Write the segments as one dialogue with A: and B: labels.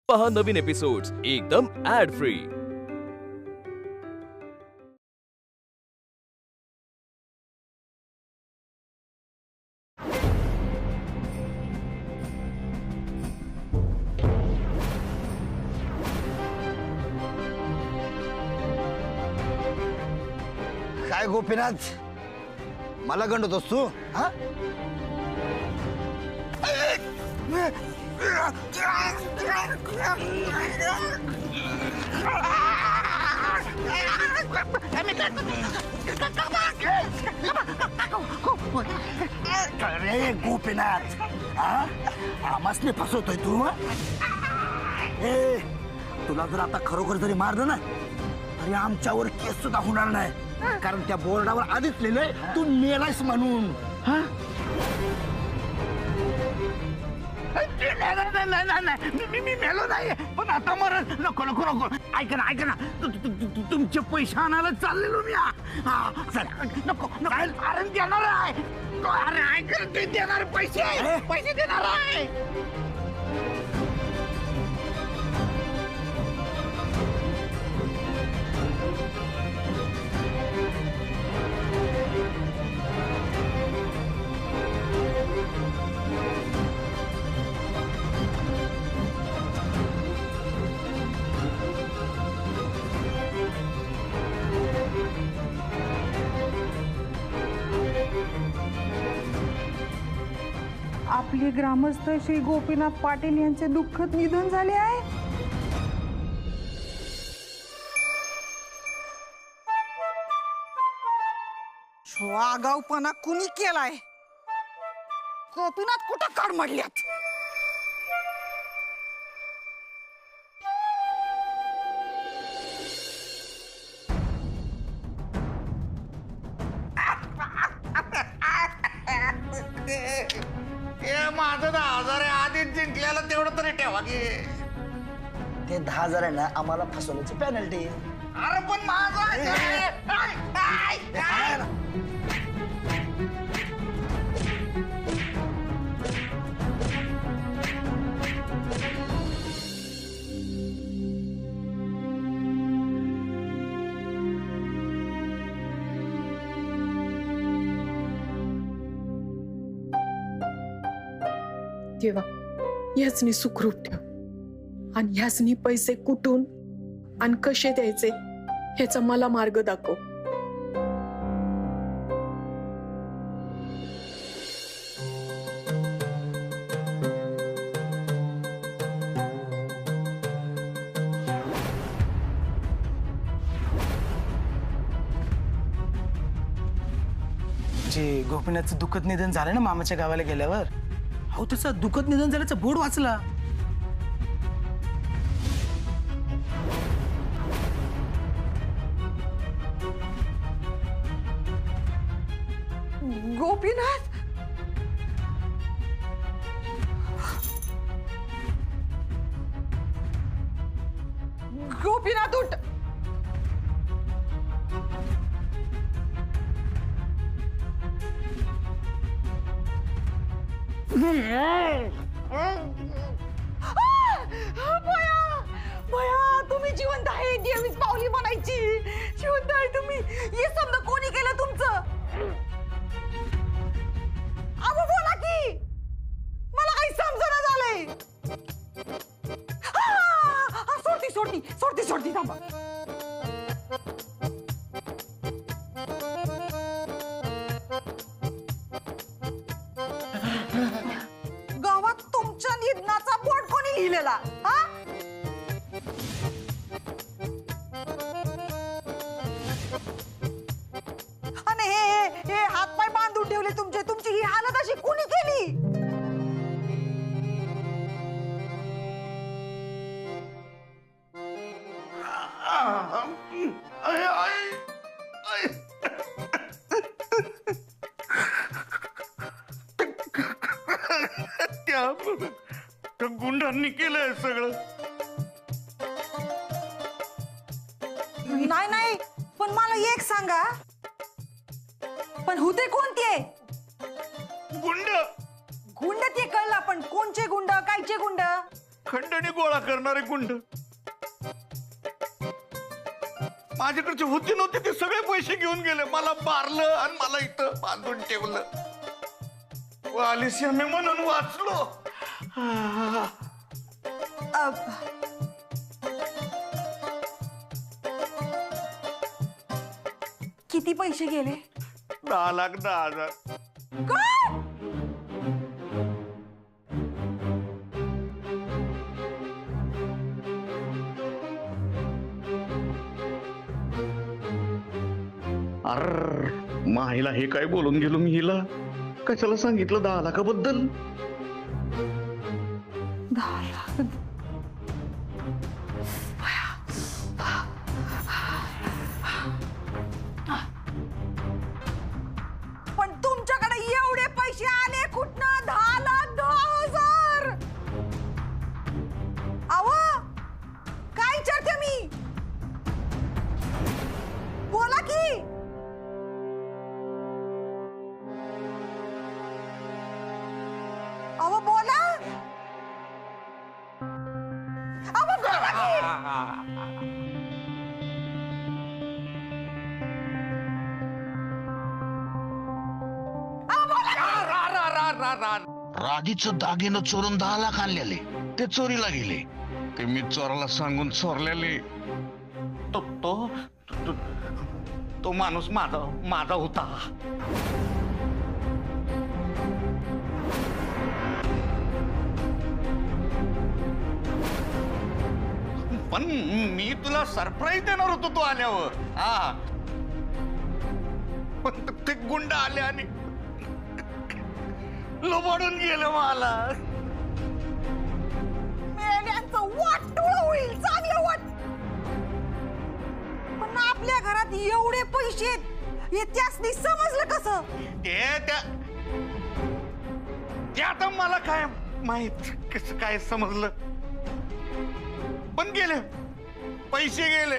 A: पहा नवीन एपिसोड्स एकदम add free.
B: काय गोपीनाथ मला गंडतोस तू हा? अरे गोपीनाथ हा आम्हासने फसवतोय तू ए तुला जर आता खरोखर जरी मारलं ना तरी आमच्यावर केस सुद्धा होणार नाही कारण त्या बोर्डावर आधीच लिहिलंय तू मेलायस म्हणून हा मी मेलो नाही पण आता मरण नको नको नको ऐका ना तुमचे पैसे आणायला चाललेलो मी नको अरे देणार आहे अरे ऐक ते देणार पैसे देणार आहे
C: आपले ग्रामस्थ श्री गोपीनाथ पाटील यांचे दुःखद निधन झाले आहे। आगाऊपणा कुणी केलाय? गोपीनाथ कुठं काढ मारल्यात?
B: माझं 10,000 आधीच जिंकल्याला तेवढं तरी ठेवा की ते 10,000 आहे ना आम्हाला फसवण्याची पेनल्टी अरे पण
D: देवा ह्याचनी सुखरूप ठेव आणि ह्याचनी पैसे कुठून आणि कसे द्यायचे ह्याचा मला मार्ग दाखव।
E: जे गोपीनाथचं दुःखद निधन झालं ना मामाच्या गावाला गेल्यावर अहो त्याचं दुःखद निधन झाल्याचं बोर्ड वाचला
C: गोपीनाथ गोपीनाथ उठ भया तुम्ही जिवंत आहे देवीच पावली म्हणायची जिवंत आहे तुम्ही हे समजा कोणी केलं तुमचं अहो बोला की मला काही समजणं झालंय सोडती थांबा गावात तुमच्या निधनाचा बोर्ड कोणी लिहिलेला हा आणि हे हातपाय बांधून ठेवले तुमची ही हालत अशी कोणी केली?
B: त्या गुंडांनी केलंय सगळं
C: नाही पण मला एक सांगा पण होते कोणते
B: गुंड
C: गुंड ते कळलं पण कोणचे गुंड कायचे गुंड
B: खंडणी गोळा करणारे गुंड माझ्याकडचे होते नव्हते ते सगळे पैसे घेऊन गेले. मला मारलं आणि मला इथं बांधून ठेवलं. आलिसिया मी म्हणून वाचलो.
C: किती पैसे गेले?
B: 10,10,000.
C: काय?
B: अर माहीला हे काय बोलून गेलो मी हिला. कशाला सांगितलं 10 लाखाबद्दल.
C: 10 लाख. पण तुमच्याकडे एवढे पैसे आले कुठनं? 10,10,000. अहो काय विचारते मी? बोला की. अहो बोला. अहो बोला की.
F: राधीचं दागिनं चोरून 10 लाख आणलेले ते चोरीला गेले. ते मी चोराला सांगून चोरलेले.
B: तो तो तो, तो माणूस माझा होता. पण मी तुला सरप्राईज देणार होतो तू आल्यावर. हा पण ते गुंड आले आणि लोबाडून गेलं मला.
C: मेल्यांचं वाटोळ होईल. चांगलं वाट. पण आपल्या घरात एवढे पैसे आहेत हे त्यासनी समजलं कसं?
B: ते आता मला काय माहित कसं काय समजलं. पण गेले पैसे गेले.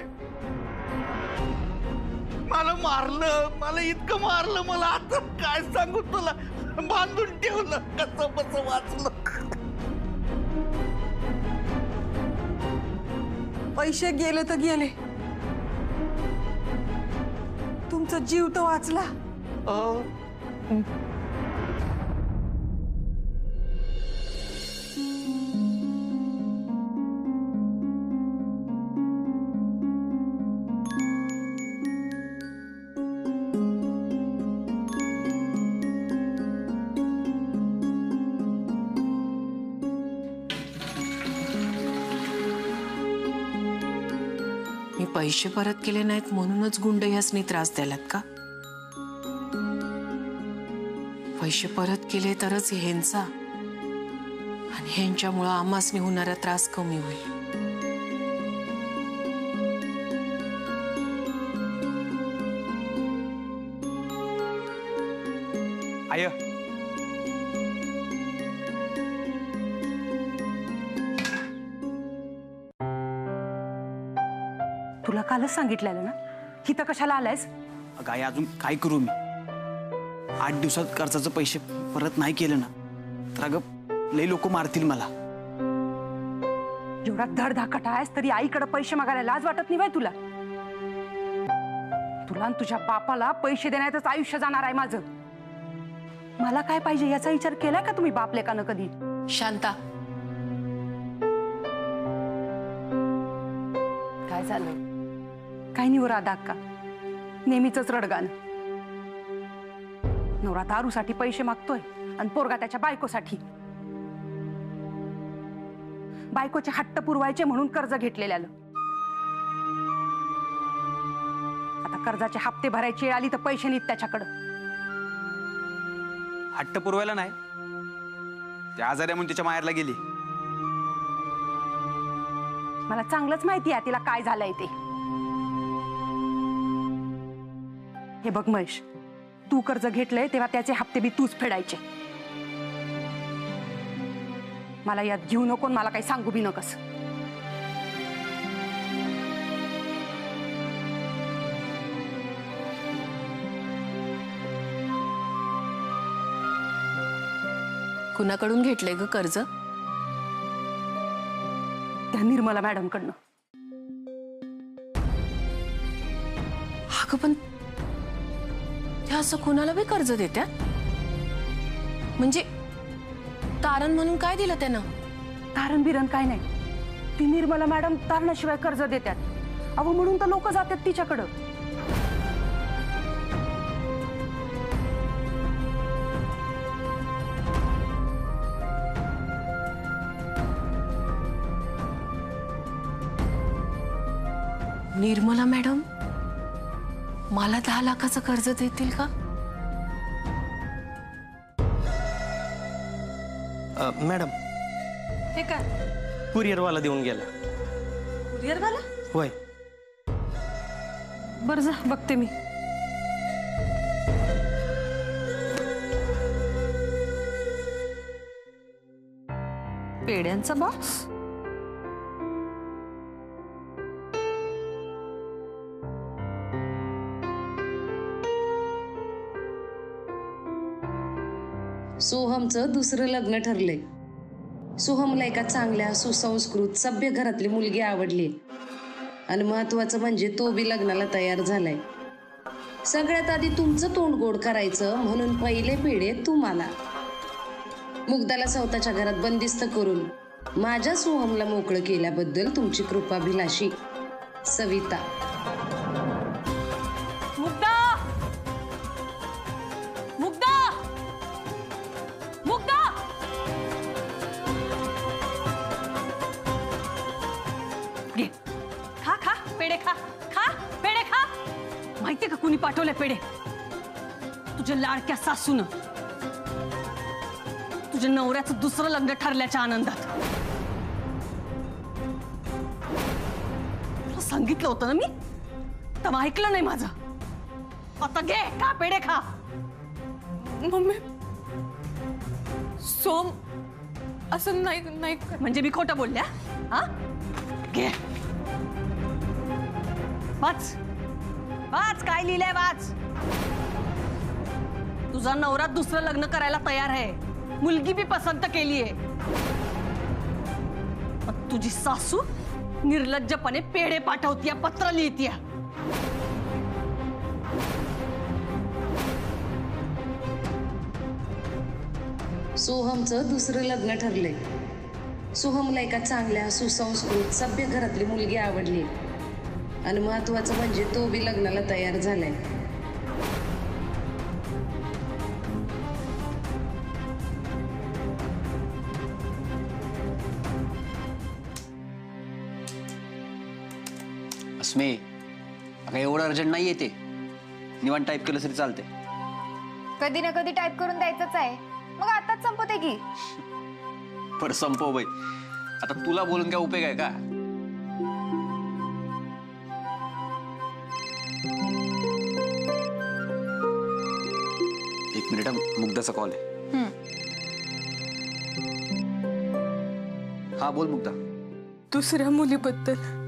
B: मला मारलं. मला इतकं मारलं. मला आता काय सांगू तुला. बांधून ठेवलं. कसं बस वाचलं.
C: पैसे गेले तर गेले. तुमचा जीव तर वाचला.
D: मी पैसे परत केले नाहीत म्हणूनच गुंड ह्यासनी त्रास द्यालात का? पैसे परत केले तरच ह्यांचा आणि ह्यांच्यामुळं आम्हासनी होणारा त्रास कमी होईल.
E: आय
C: तुला कालच सांगितलेलं ना इथं कशाला आलायस?
E: काय अजून काय करू मी? 8 दिवसात कर्जाचे पैसे परत नाही केले ना तर अगं लई लोक मारतील मला.
C: एवढा धडधाकट आहेस तरी आईकडे पैसे मागायला लाज वाटत नाही बाय तुला? तुला आणि तुझ्या बापाला पैसे देण्यातच आयुष्य जाणार आहे माझं. मला काय पाहिजे याचा विचार केलाय का तुम्ही बाप लेकानं कधी?
D: शांता,
C: काय झालं? काय नाही राधा अक्का, नेहमीच रडगाण. नवरा दारूसाठी पैसे मागतोय आणि पोरगा त्याच्या बायकोसाठी. बायकोचे हट्ट पुरवायचे म्हणून कर्ज घेतलेलं. आता कर्जाचे हप्ते भरायची वेळ आली तर पैसे नाहीत त्याच्याकडं.
E: हट्ट पुरवायला नाही, त्या आजारी म्हणून तिच्या माहेरला गेली.
C: मला चांगलंच माहिती आहे तिला काय झालंय ते. हे बघ महेश, तू कर्ज घेतलंय तेव्हा त्याचे हप्ते बी तूच फेडायचे. मला यात घेऊ नको, मला काही सांगू बी नकस.
D: कुणाकडून घेतलंय ग कर्ज?
C: त्या निर्मला मॅडमकडनं.
D: अगं पण त्या असं कोणाला बी कर्ज देत्यात? म्हणजे तारण म्हणून काय दिलं त्यानं?
C: तारण बिरण काय नाही. ती निर्मला मॅडम तारणाशिवाय कर्ज देतात. अहो म्हणून तर लोक जातात तिच्याकडं.
D: निर्मला मॅडम मला 10 लाखाचं कर्ज देतील का?
G: मॅडम
C: हे काय
G: कुरिअरवाला देऊन गेला.
C: कुरिअरवाला?
G: होय.
C: बरं जा बघते मी. पेड्यांचा बॉक्स.
H: सोहमचं दुसरं लग्न ठरलंय. सोहमला एका चांगल्या सुसंस्कृत सभ्य घरातली मुलगी आवडली आणि महत्वाचं म्हणजे तो बी लग्नाला तयार झालाय. सगळ्यात आधी तुमचं तोंड गोड करायचं म्हणून पहिले पेढे तुम्हाला. मुग्धाला स्वतःच्या घरात बंदिस्त करून माझ्या सोहमला मोकळं केल्याबद्दल तुमची कृपाभिलाषी सविता.
C: मुग्धा, मुग्धा, मुग्धा. घे, खा खा पेढे खा, खा पेढे खा. माहितीये का कुणी पाठवले पेढे? तुझ्या लाडक्या सासून. तुझ्या नवऱ्याचं दुसरं लग्न ठरल्याच्या आनंदात. तुला सांगितलं होतं ना मी, तेव्हा ऐकलं नाही माझं. आता घे खा पेढे खा.
D: मम्मी सोम असं नाही नाही.
C: म्हणजे मी खोटं बोलल्या? हा घे वाच, वाच काय लिहिलंय वाच. तुझा नवरा दुसरं लग्न करायला तयार आहे. मुलगी बी पसंत केलीये. तुझी सासू निर्लज्जपणे पेढे पाठवतीय, पत्र लिहितीय.
H: सोहमचं दुसरं लग्न ठरलंय. सोहमला एका चांगल्या सुसंस्कृत सभ्य घरातली मुलगी आवडली आणि महत्वाचं म्हणजे तो बी लग्नाला तयार झालाय.
E: अस्मे, अगं एवढं अर्जंट नाही येते. निवांत टाईप केलं तरी चालते.
I: कधी ना कधी टाईप करून द्यायचंच आहे. मग आताच संपवते की.
E: पर संपव बाई. आता तुला बोलून काय उपयोग आहे का? एक मिनिट, मुग्धाचा कॉल आहे. हा बोल मुग्धा.
D: दुसऱ्या मुलीबद्दल,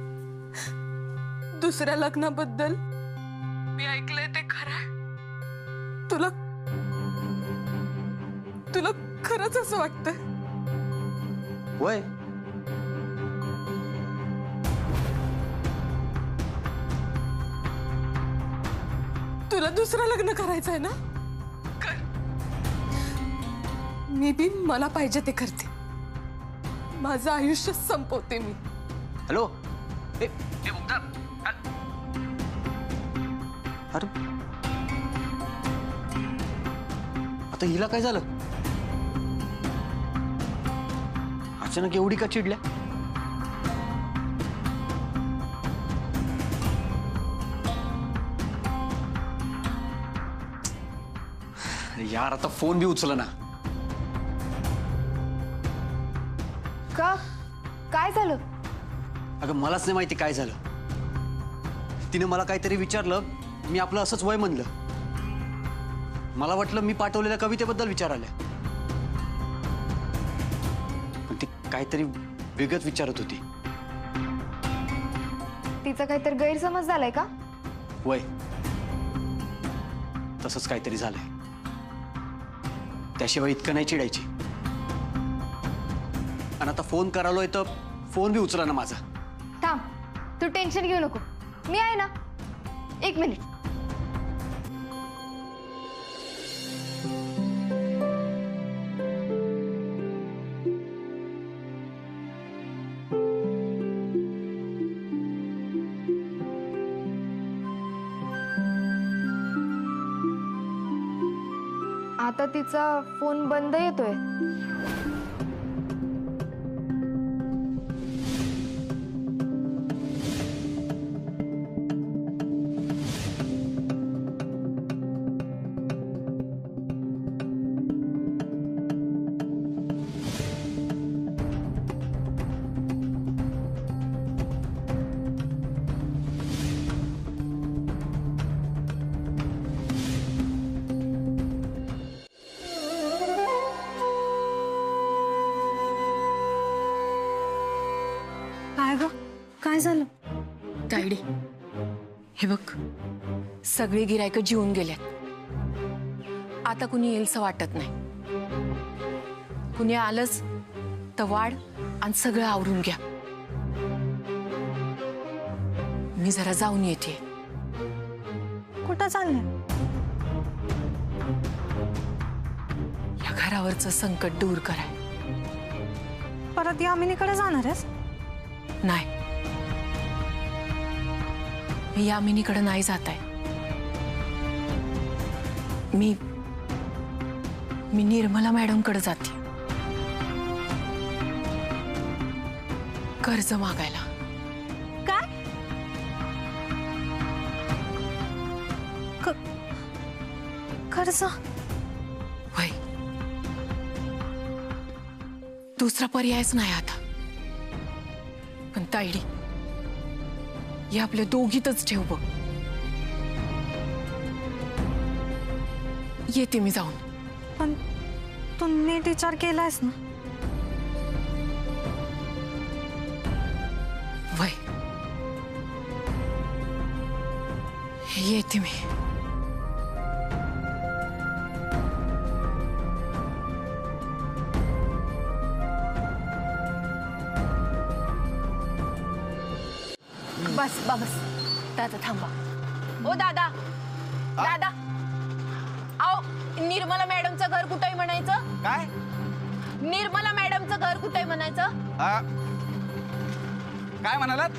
D: दुसऱ्या लग्नाबद्दल मी ऐकलंय ते खरं. तुला तुला खरंच असं वाटतंय?
E: होय.
D: तुला दुसरं लग्न करायचंय ना? कर. मी बी मला पाहिजे ते करते. माझं आयुष्य संपवते मी.
E: हॅलो, ए मुग्धा. अरे आता हिला काय झालं? अचानक एवढी का चिडल्या? यार आता फोन भी उचल ना.
I: का काय झालं?
E: अगं मलाच नाही माहिती काय झालं. तिने मला काहीतरी विचारलं. मी आपलं असंच वय म्हणलं. मला वाटलं मी पाठवलेल्या कवितेबद्दल विचारायला, पण ती काहीतरी वेगळंच विचारत होती.
I: तिचा काहीतरी गैरसमज झालाय का?
E: वय तसंच काहीतरी झालंय. त्याशिवाय इतकं नाही चिडायची. आणि आता फोन करालोय तर फोन बी उचला ना माझा.
I: थांब, तू टेन्शन घेऊ नको, मी आहे ना. 1 मिनिट. आता तिचा फोन बंद येतोय.
C: काय ग, काय झालं?
D: तायडे, हे बघ, सगळी गिरायकं जीवन गेल्यात. आता कुणी येईलसं वाटत नाही. कुणी आलंच तर वाढ आणि सगळं आवरून घ्या. मी जरा जाऊन येते.
C: कुठं चाललंय?
D: या घरावरचं संकट दूर कराय.
C: परत यामिनीकडे जाणार आहेस?
D: नाही, मी यामिनीकडे नाही जात आहे. मी निर्मला मॅडमकडे जाते कर्ज मागायला.
C: काय? कर्ज?
D: वय, दुसरा पर्यायच नाही आता. पण तायडी, हे आपल्या दोघीतच ठेव बघ. येते मी जाऊन.
C: पण तू नीट विचार केलायस ना?
D: वय, येते मी.
C: बस बस, दादा थांबा. ओ दादा, दादा, आओ, निर्मला मॅडमचं घर कुठे म्हणायचं?
B: काय?
C: निर्मला मॅडमचं घर कुठे म्हणायचं?
B: काय म्हणालात?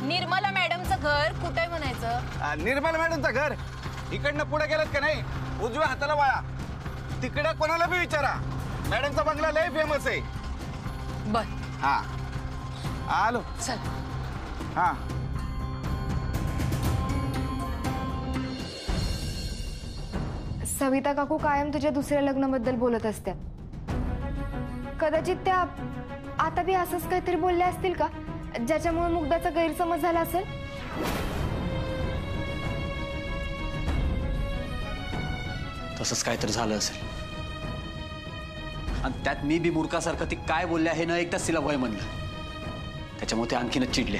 C: निर्मला मॅडमचं घर कुठे म्हणायचं?
B: निर्मला मॅडमचं घर इकडनं पुढे गेलं का नाही, उजव्या हाताला वळा. तिकडे कोणाला बी विचारा, मॅडमचा बंगला लय फेमस आहे.
D: बर,
B: हा, आलो.
D: चल.
B: हा,
I: सविता काकू कायम तुझ्या दुसऱ्या लग्नाबद्दल बोलत असत्या. कदाचित त्या आता बी असंच काहीतरी बोलल्या असतील का, ज्याच्यामुळे मुग्धाचा गैरसमज झाला असेल.
E: तसंच काहीतरी झालं असेल. आणि त्यात मी बी मूर्खासारखं ती काय बोलल्या हे न एकदाच तिला वय म्हणलं. त्याच्यामुळे ते आणखीनच चिडले.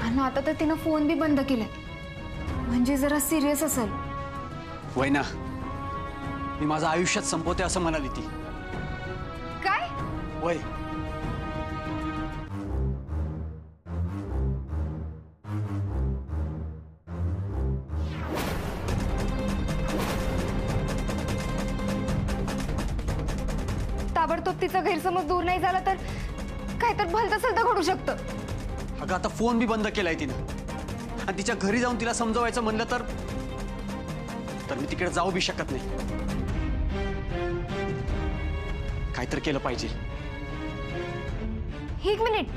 I: आणि आता तर तिनं फोन बी बंद केलाय, म्हणजे जरा सिरियस असेल.
E: वय ना, मी माझं आयुष्यात संपवते असं म्हणाली ती.
I: काय?
E: वय,
I: ताबडतोब तिचा गैरसमज दूर नाही झाला तर काय तर भलतं सलतं घडू शकतं.
E: अगं आता फोन बी बंद केलाय तिनं. आणि तिच्या घरी जाऊन तिला समजवायचं म्हणलं तर मी तिकडे जाऊ बी शकत नाही. काहीतरी केलं पाहिजे.
I: 1 मिनिट,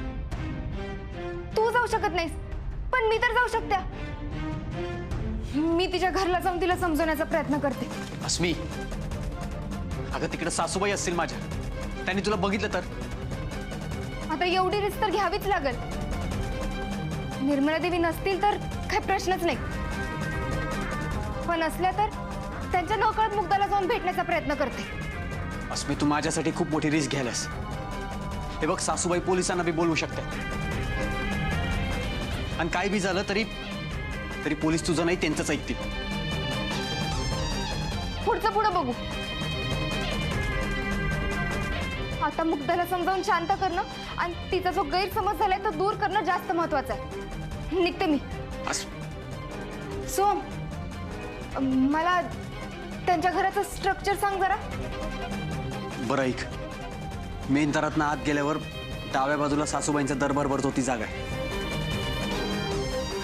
I: तू जाऊ शकत नाहीस, पण मी तर जाऊ शकते. मी तिच्या घरला जाऊन तिला समजवण्याचा प्रयत्न करते.
E: अस्मी, अगं तिकडे सासूबाई असतील माझ्या, त्यांनी तुला बघितलं तर?
I: आता एवढी रिस्क तर घ्यावीच लागेल. निर्मला देवी नसतील तर काही प्रश्नच नाही, पण असल्या तर त्यांच्या नकळत मुग्धाला जाऊन भेटण्याचा प्रयत्न करते.
E: अस्मी, तू माझ्यासाठी खूप मोठी रिस्क घ्यायलास. हे बघ, सासूबाई पोलिसांना बी बोलवू शकते, आणि काय बी झालं तरी पोलीस तुझं नाही त्यांचंच ऐकतील.
I: पुढचं पुढं बघू. आता मुग्धाला समजावून शांत करणं आणि तिचा जो गैरसमज झालाय तो दूर करणं जास्त महत्वाचं आहे. निघते मी. सोहम, मला त्यांच्या घराचं स्ट्रक्चर सांग जरा.
E: बरं ऐक, मेन दारातनं आत गेल्यावर डाव्या बाजूला सासूबाईंचा दरबार भरतो ती जागा आहे.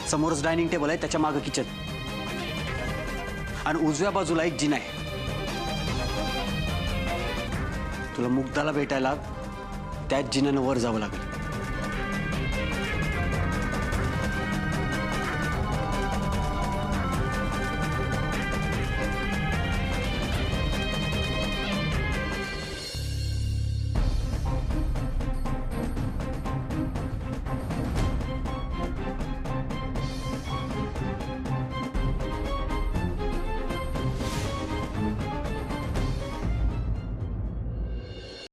E: समोरच डायनिंग टेबल आहे, त्याच्या मागं किचन आणि उजव्या बाजूला एक जिना आहे. तुला मुग्धाला भेटायला त्याच जिन्यानं वर जावं लागेल.